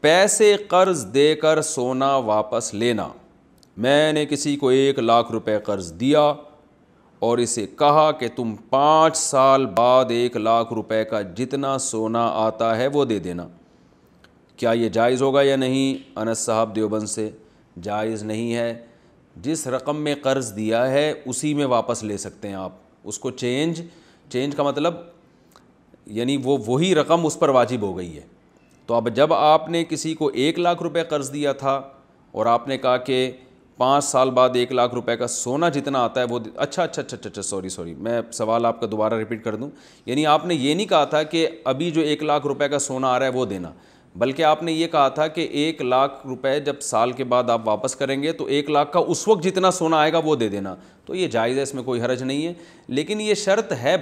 پیسے قرض دے کر سونا واپس لینا. میں نے کسی کو 1,00,000 روپے قرض دیا اور اسے کہا کہ تم 5 سال بعد 1,00,000 روپے کا جتنا سونا آتا ہے وہ دے دینا. کیا یہ جائز ہوگا یا نہیں؟ انس صاحب دیوبند سے. جائز نہیں ہے. جس رقم میں قرض دیا ہے اسی میں واپس لے سکتے ہیں آپ. اس کو چینج کا مطلب یعنی وہی رقم اس پر واجب ہو گئی ہے. تو اب جب آپ نے کسی کو 1,00,000 روپے قرض دیا تھا اور آپ نے کہا کہ 5 سال بعد 1,00,000 روپے کا سونا جتنا آتا ہے وہ اچھا سوری میں سوال آپ کا دوبارہ ریپیٹ کر دوں. یعنی آپ نے یہ نہیں کہا تھا کہ ابھی جو 1,00,000 روپے کا سونا آ رہا ہے وہ دینا، بلکہ آپ نے یہ کہا تھا کہ 1,00,000 روپے جب سال کے بعد آپ واپس کریں گے تو 1,00,000 کا اس وقت جتنا سونا آئے گا وہ دے دینا. تو یہ جائز ہے، اس میں کوئی حرج نہیں ہے. لیکن یہ شرط ہے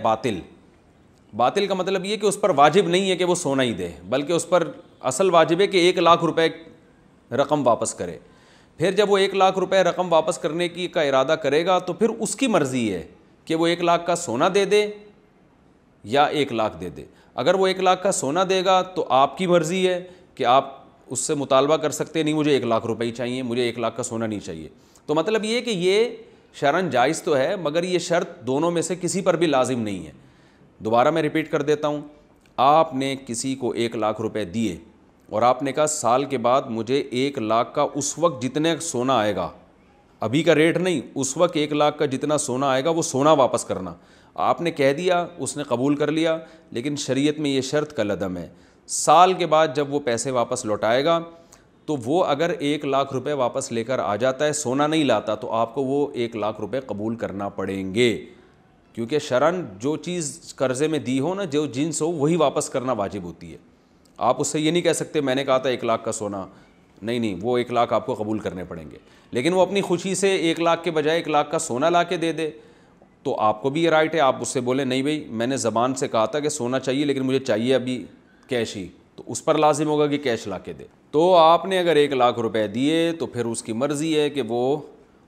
باطل کا مطلب یہ کہ اس پر واجب نہیں ہے کہ وہ سونا ہی دے، بلکہ اس پر اصل واجب ہے کہ 1,00,000 روپے رقم واپس کرے. پھر جب وہ 1,00,000 روپے رقم واپس کرنے کا ارادہ کرے گا تو پھر اس کی مرضی ہے کہ وہ 1,00,000 کا سونا دے دے یا 1,00,000 دے دے. اگر وہ 1,00,000 کا سونا دے گا تو آپ کی مرضی ہے کہ آپ اس سے مطالبہ کر سکتے نہیں مجھے 1,00,000 روپے ہی چاہیے، مجھے 1,00,000 کا سونا نہیں چاہیے. تو مطلب یہ کہ یہ شرعاً جائز تو ہے مگر یہ شرط دونوں میں سے کسی پر بھی لازم نہیں ہے. دوبارہ میں ریپیٹ کر دیتا ہوں. آپ نے کسی کو 1,00,000 روپے دیے اور آپ نے کہا سال کے بعد مجھے 1,00,000 کا اس وقت جتنے سونا آئے گا، ابھی کا ریٹ نہیں، اس وقت 1,00,000 کا جتنا سونا آئے گا وہ سونا واپس کرنا. آپ نے کہہ دیا، اس نے قبول کر لیا، لیکن شریعت میں یہ شرط کالعدم ہے. سال کے بعد جب وہ پیسے واپس لوٹائے گا تو وہ اگر 1,00,000 روپے واپس لے کر آ جاتا ہے، سونا نہیں لاتا، تو آپ کو وہ 1,00,000 روپے قبول کرنا پڑیں گے. کیونکہ شرعاً جو چیز قرضے میں دی ہو نا، جو جنس ہو وہی واپس کرنا واجب ہوتی ہے. آپ اس سے یہ نہیں کہہ سکتے میں نے کہا تھا 1,00,000 کا سونا، نہیں وہ 1,00,000 آپ کو قبول کرنے پڑیں گے. لیکن وہ اپنی خوشی سے 1,00,000 کے بجائے 1,00,000 کا سونا لا کے دے دے تو آپ کو بھی یہ رائٹ ہے. آپ اس سے بولیں نہیں بھائی میں نے زبان سے کہا تھا کہ سونا چاہیے لیکن مجھے چاہیے ابھی کیش ہی، تو اس پر لازم ہوگا کہ کیش لا کے دے. تو آپ نے اگر 1,00,000 روپے دیے تو پھر اس کی مرضی ہے کہ وہ،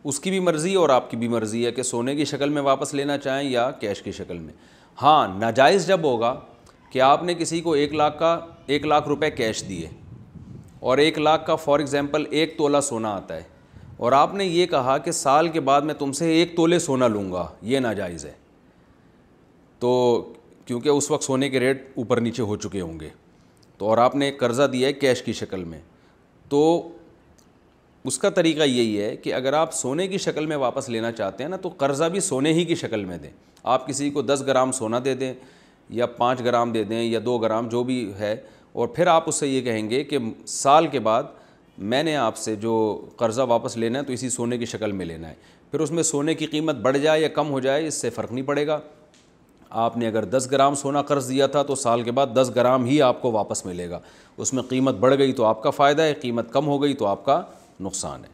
اس کی بھی مرضی اور آپ کی بھی مرضی ہے کہ سونے کی شکل میں واپس لینا چاہیں یا کیش کی شکل میں. ہاں ناجائز جب ہوگا کہ آپ نے کسی کو 1,00,000 روپے کیش دیے اور 1,00,000 کا فار ایگزامپل 1 تولہ سونا آتا ہے اور آپ نے یہ کہا کہ سال کے بعد میں تم سے 1 تولے سونا لوں گا، یہ ناجائز ہے. تو کیونکہ اس وقت سونے کے ریٹ اوپر نیچے ہو چکے ہوں گے، تو اور آپ نے قرضہ دیا ہے کیش کی شکل میں، تو اس کا طریقہ یہی ہے کہ اگر آپ سونے کی شکل میں واپس لینا چاہتے ہیں نا تو قرضہ بھی سونے ہی کی شکل میں دیں. آپ کسی کو 10 گرام سونا دے دیں یا 5 گرام دے دیں یا 2 گرام جو بھی ہے، اور پھر آپ اس سے یہ کہیں گے کہ سال کے بعد میں نے آپ سے جو قرضہ واپس لینا ہے تو اسی سونے کی شکل میں لینا ہے. پھر اس میں سونے کی قیمت بڑھ جائے یا کم ہو جائے اس سے فرق نہیں پڑے گا. آپ نے اگر 10 گرام سونا قرض دیا تھا تو سال کے بعد 10 گرام ہی آپ کو واپس ملے گا. اس میں قیمت بڑھ گئی تو آپ کا فائدہ ہے، قیمت کم ہو گئی تو آپ کا نقصان ہے.